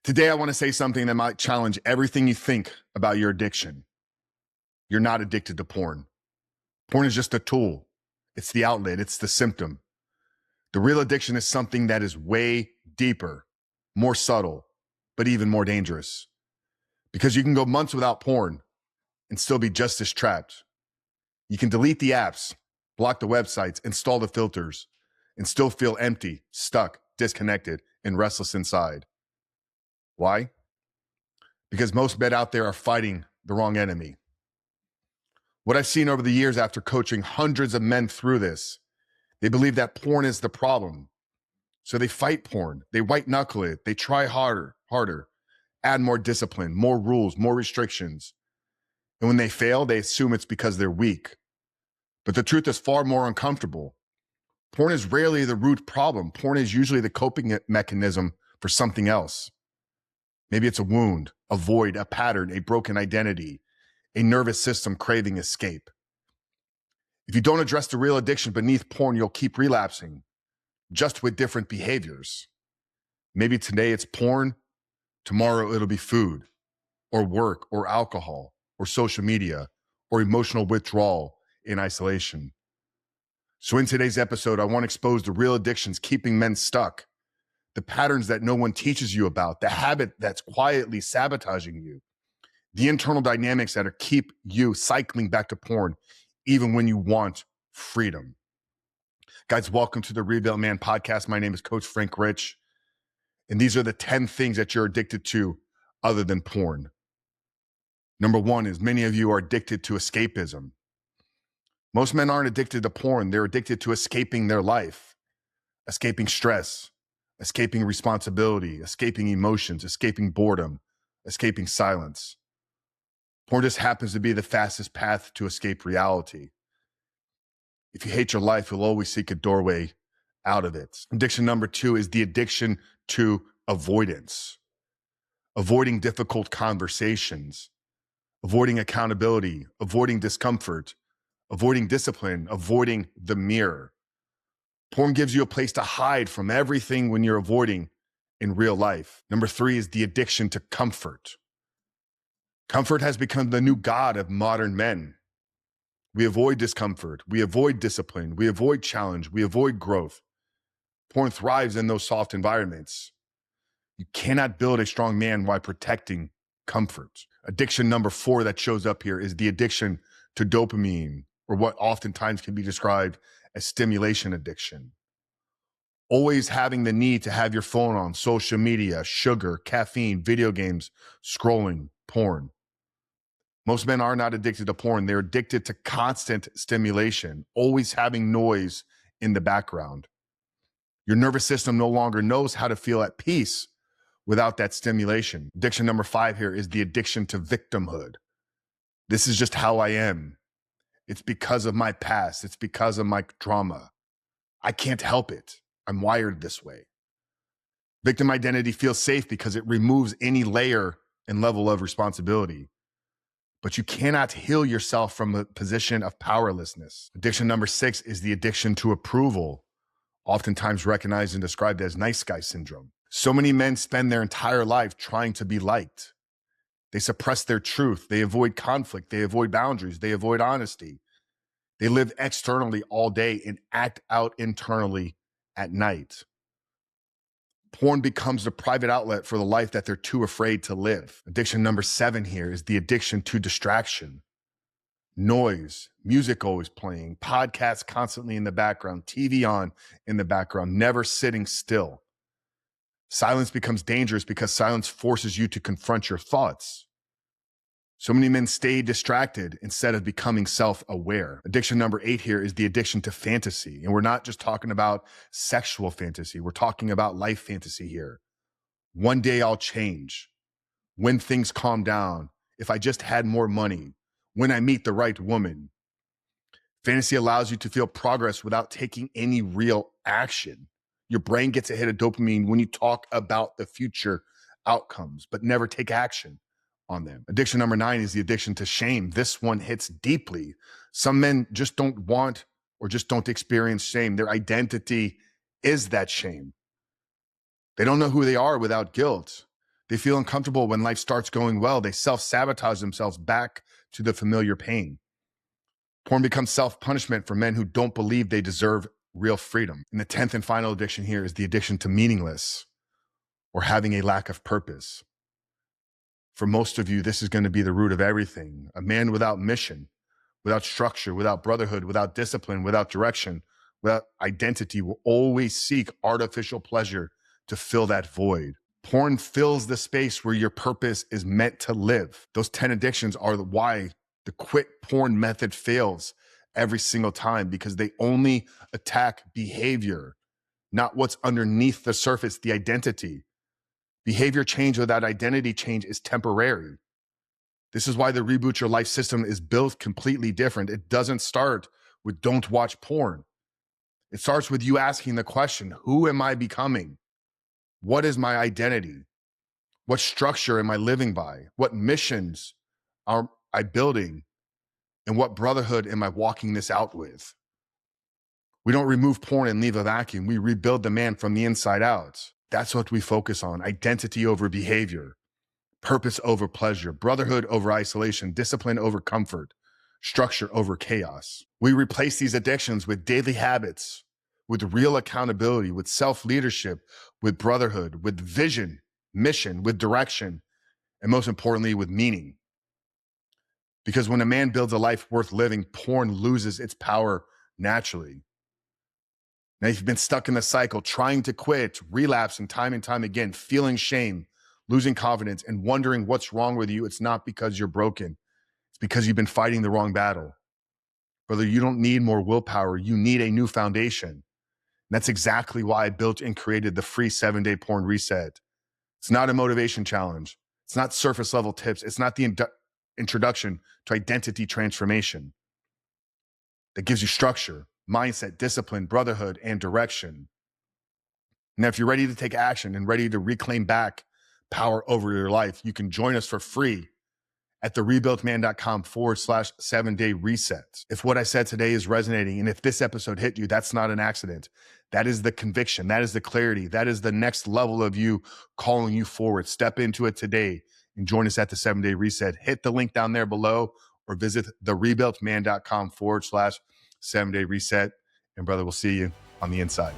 Today, I want to say something that might challenge everything you think about your addiction. You're not addicted to porn. Porn is just a tool. It's the outlet. It's the symptom. The real addiction is something that is way deeper, more subtle, but even more dangerous. Because you can go months without porn and still be just as trapped. You can delete the apps, block the websites, install the filters, and still feel empty, stuck, disconnected, and restless inside. Why? Because most men out there are fighting the wrong enemy. What I've seen over the years after coaching hundreds of men through this, they believe that porn is the problem. So they fight porn, they white knuckle it, they try harder, add more discipline, more rules, more restrictions. And when they fail, they assume it's because they're weak. But the truth is far more uncomfortable. Porn is rarely the root problem. Porn is usually the coping mechanism for something else. Maybe it's a wound, a void, a pattern, a broken identity, a nervous system craving escape. If you don't address the real addiction beneath porn, you'll keep relapsing, just with different behaviors. Maybe today it's porn, tomorrow it'll be food, or work, or alcohol, or social media, or emotional withdrawal in isolation. So in today's episode, I want to expose the real addictions keeping men stuck, the patterns that no one teaches you about, the habit that's quietly sabotaging you, the internal dynamics that keep you cycling back to porn, even when you want freedom. Guys, welcome to the Rebuilt Man podcast. My name is Coach Frank Rich, and these are the 10 things that you're addicted to other than porn. Number one is many of you are addicted to escapism. Most men aren't addicted to porn. They're addicted to escaping their life, escaping stress, escaping responsibility, escaping emotions, escaping boredom, escaping silence. Porn just happens to be the fastest path to escape reality. If you hate your life, you'll always seek a doorway out of it. Addiction number two is the addiction to avoidance. Avoiding difficult conversations, avoiding accountability, avoiding discomfort, avoiding discipline, avoiding the mirror. Porn gives you a place to hide from everything when you're avoiding in real life. Number three is the addiction to comfort. Comfort has become the new god of modern men. We avoid discomfort, we avoid discipline, we avoid challenge, we avoid growth. Porn thrives in those soft environments. You cannot build a strong man while protecting comfort. Addiction number four that shows up here is the addiction to dopamine, or what oftentimes can be described as stimulation addiction. Always having the need to have your phone on, social media, sugar, caffeine, video games, scrolling, porn. Most men are not addicted to porn. They're addicted to constant stimulation, always having noise in the background. Your nervous system no longer knows how to feel at peace without that stimulation. Addiction number five here is the addiction to victimhood. This is just how I am. It's because of my past. It's because of my trauma. I can't help it. I'm wired this way. Victim identity feels safe because it removes any layer and level of responsibility. But you cannot heal yourself from a position of powerlessness. Addiction number six is the addiction to approval, oftentimes recognized and described as nice guy syndrome. So many men spend their entire life trying to be liked. They suppress their truth. They avoid conflict. They avoid boundaries. They avoid honesty. They live externally all day and act out internally at night. Porn becomes the private outlet for the life that they're too afraid to live. Addiction number seven here is the addiction to distraction. Noise, music always playing, podcasts constantly in the background, TV on in the background, never sitting still. Silence becomes dangerous because silence forces you to confront your thoughts. So many men stay distracted instead of becoming self-aware. Addiction number eight here is the addiction to fantasy. And we're not just talking about sexual fantasy. We're talking about life fantasy here. One day I'll change. When things calm down. If I just had more money. When I meet the right woman. Fantasy allows you to feel progress without taking any real action. Your brain gets a hit of dopamine when you talk about the future outcomes, but never take action on them. Addiction number nine is the addiction to shame. This one hits deeply. Some men just don't want or just don't experience shame. Their identity is that shame. They don't know who they are without guilt. They feel uncomfortable when life starts going well. They self-sabotage themselves back to the familiar pain. Porn becomes self-punishment for men who don't believe they deserve real freedom. And the 10th and final addiction here is the addiction to meaningless or having a lack of purpose. For most of you, this is going to be the root of everything. A man without mission, without structure, without brotherhood, without discipline, without direction, without identity will always seek artificial pleasure to fill that void. Porn fills the space where your purpose is meant to live. Those 10 addictions are why the quit porn method fails every single time, because they only attack behavior, not what's underneath the surface, the identity. Behavior change without identity change is temporary. This is why the Reboot Your Life system is built completely different. It doesn't start with don't watch porn. It starts with you asking the question, who am I becoming? What is my identity? What structure am I living by? What missions are I building? And what brotherhood am I walking this out with? We don't remove porn and leave a vacuum. We rebuild the man from the inside out. That's what we focus on. Identity over behavior, purpose over pleasure, brotherhood over isolation, discipline over comfort, structure over chaos. We replace these addictions with daily habits, with real accountability, with self-leadership, with brotherhood, with vision, mission, with direction, and most importantly, with meaning. Because when a man builds a life worth living, porn loses its power naturally. Now, if you've been stuck in the cycle, trying to quit, relapsing time and time again, feeling shame, losing confidence, and wondering what's wrong with you, it's not because you're broken. It's because you've been fighting the wrong battle. Brother, you don't need more willpower. You need a new foundation. And that's exactly why I built and created the free 7-day porn reset. It's not a motivation challenge. It's not surface level tips. It's not the introduction to identity transformation that gives you structure, mindset, discipline, brotherhood, and direction. Now, if you're ready to take action and ready to reclaim back power over your life, you can join us for free at therebuiltman.com/7-day reset. If what I said today is resonating, and if this episode hit you, that's not an accident. That is the conviction. That is the clarity. That is the next level of you calling you forward. Step into it today and join us at the 7-day reset. Hit the link down there below or visit therebuiltman.com/7-day reset. And brother, we'll see you on the inside.